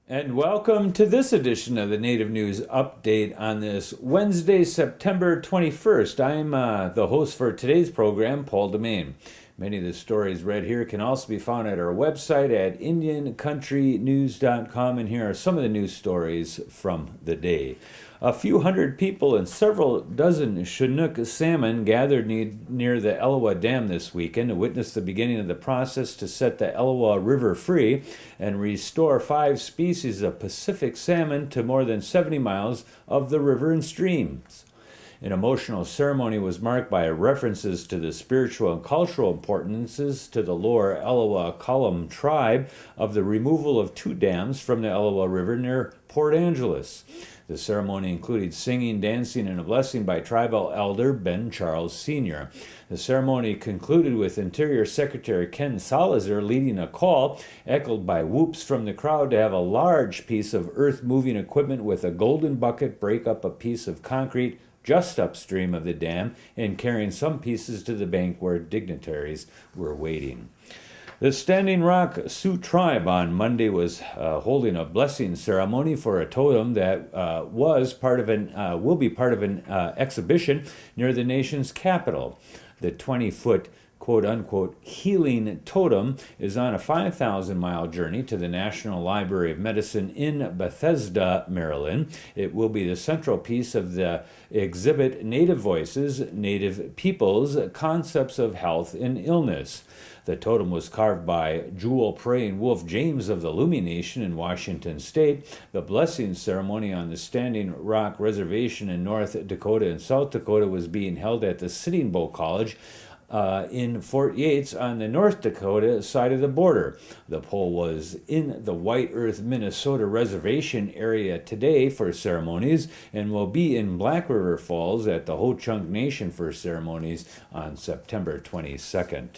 And welcome to this edition of the Native News Update on this Wednesday, September 21st. I'm the host for today's program, Paul DeMain. Many of the stories read here can also be found at our website at IndianCountryNews.com, and here are some of the news stories from the day. A few hundred people and several dozen Chinook salmon gathered near the Elwha Dam this weekend to witness the beginning of the process to set the Elwha River free and restore 5 species of Pacific salmon to more than 70 miles of the river and streams. An emotional ceremony was marked by references to the spiritual and cultural importances to the lower Elwha Sioux Tribe of the removal of 2 dams from the Elwha River near Port Angeles. The ceremony included singing, dancing, and a blessing by tribal elder Ben Charles Sr. The ceremony concluded with Interior Secretary Ken Salazar leading a call, echoed by whoops from the crowd, to have a large piece of earth-moving equipment with a golden bucket break up a piece of concrete just upstream of the dam and carrying some pieces to the bank where dignitaries were waiting. The Standing Rock Sioux Tribe on Monday was holding a blessing ceremony for a totem that will be part of an exhibition near the nation's capital. The 20-foot quote-unquote healing totem is on a 5,000-mile journey to the National Library of Medicine in Bethesda, Maryland. It will be the central piece of the exhibit Native Voices, Native Peoples, Concepts of Health and Illness. The totem was carved by Jewel Praying Wolf James of the Oneida Nation in Washington State. The blessing ceremony on the Standing Rock Reservation in North Dakota and South Dakota was being held at the Sitting Bull College in Fort Yates on the North Dakota side of the border. The pole was in the White Earth, Minnesota reservation area today for ceremonies and will be in Black River Falls at the Ho-Chunk Nation for ceremonies on September 22nd.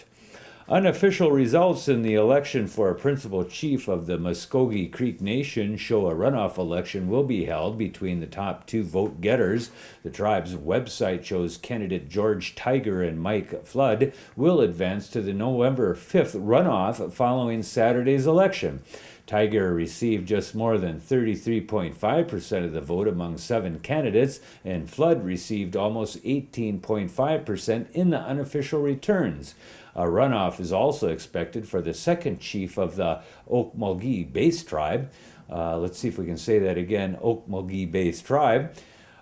Unofficial results in the election for a principal chief of the Muskogee Creek Nation show a runoff election will be held between the top 2 vote getters. The tribe's website shows candidate George Tiger and Mike Flood will advance to the November 5th runoff following Saturday's election. Tiger received just more than 33.5% of the vote among 7 candidates, and Flood received almost 18.5% in the unofficial returns. A runoff is also expected for the second chief of the Okmulgee Base Tribe. Let's see if we can say that again, Okmulgee Base Tribe.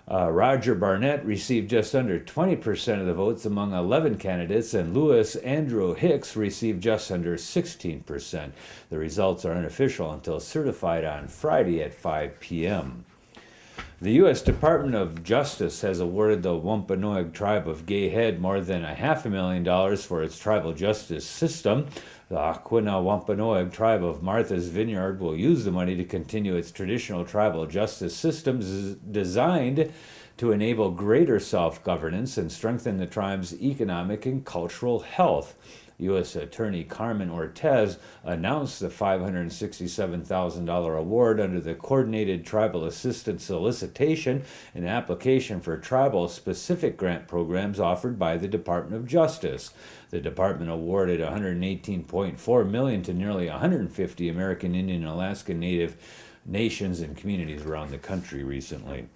Roger Barnett received just under 20% of the votes among 11 candidates, and Louis Andrew Hicks received just under 16%. The results are unofficial until certified on Friday at 5 p.m. The U.S. Department of Justice has awarded the Wampanoag tribe of Gay Head more than $500,000 for its tribal justice system. The Aquinnah Wampanoag tribe of Martha's Vineyard will use the money to continue its traditional tribal justice systems designed to enable greater self-governance and strengthen the tribe's economic and cultural health. U.S. Attorney Carmen Ortez announced the $567,000 award under the Coordinated Tribal Assistance Solicitation, an application for tribal-specific grant programs offered by the Department of Justice. The department awarded $118.4 million to nearly 150 American Indian and Alaska Native nations and communities around the country recently.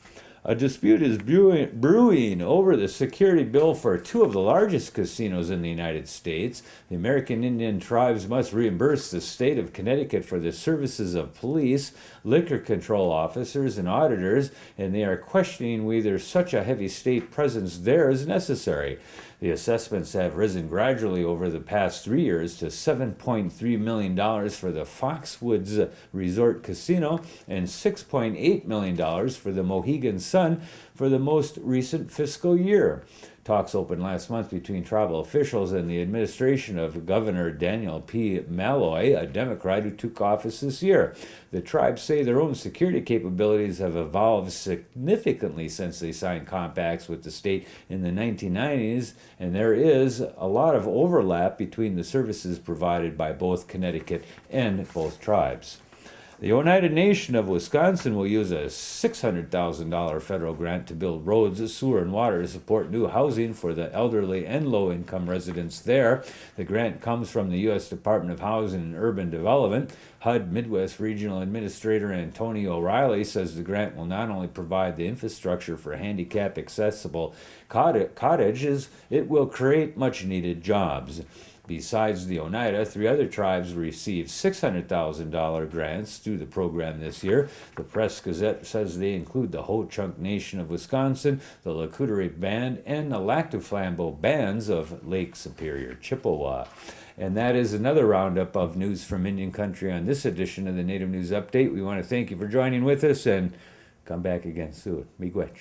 A dispute is brewing over the security bill for 2 of the largest casinos in the United States. The American Indian tribes must reimburse the state of Connecticut for the services of police, liquor control officers, and auditors, and they are questioning whether such a heavy state presence there is necessary. The assessments have risen gradually over the past 3 years to $7.3 million for the Foxwoods Resort Casino and $6.8 million for the Mohegan Sun for the most recent fiscal year. Talks opened last month between tribal officials and the administration of Governor Daniel P. Malloy, a Democrat who took office this year. The tribes say their own security capabilities have evolved significantly since they signed compacts with the state in the 1990s, and there is a lot of overlap between the services provided by both Connecticut and both tribes. The Oneida Nation of Wisconsin will use a $600,000 federal grant to build roads, sewer, and water to support new housing for the elderly and low-income residents there. The grant comes from the U.S. Department of Housing and Urban Development. HUD Midwest Regional Administrator Antonio O'Reilly says the grant will not only provide the infrastructure for handicap-accessible cottages, it will create much-needed jobs. Besides the Oneida, 3 other tribes received $600,000 grants through the program this year. The Press Gazette says they include the Ho-Chunk Nation of Wisconsin, the Lakoutere Band, and the Lactoflambeau bands of Lake Superior, Chippewa. And that is another roundup of news from Indian Country on this edition of the Native News Update. We want to thank you for joining with us, and come back again soon. Miigwech.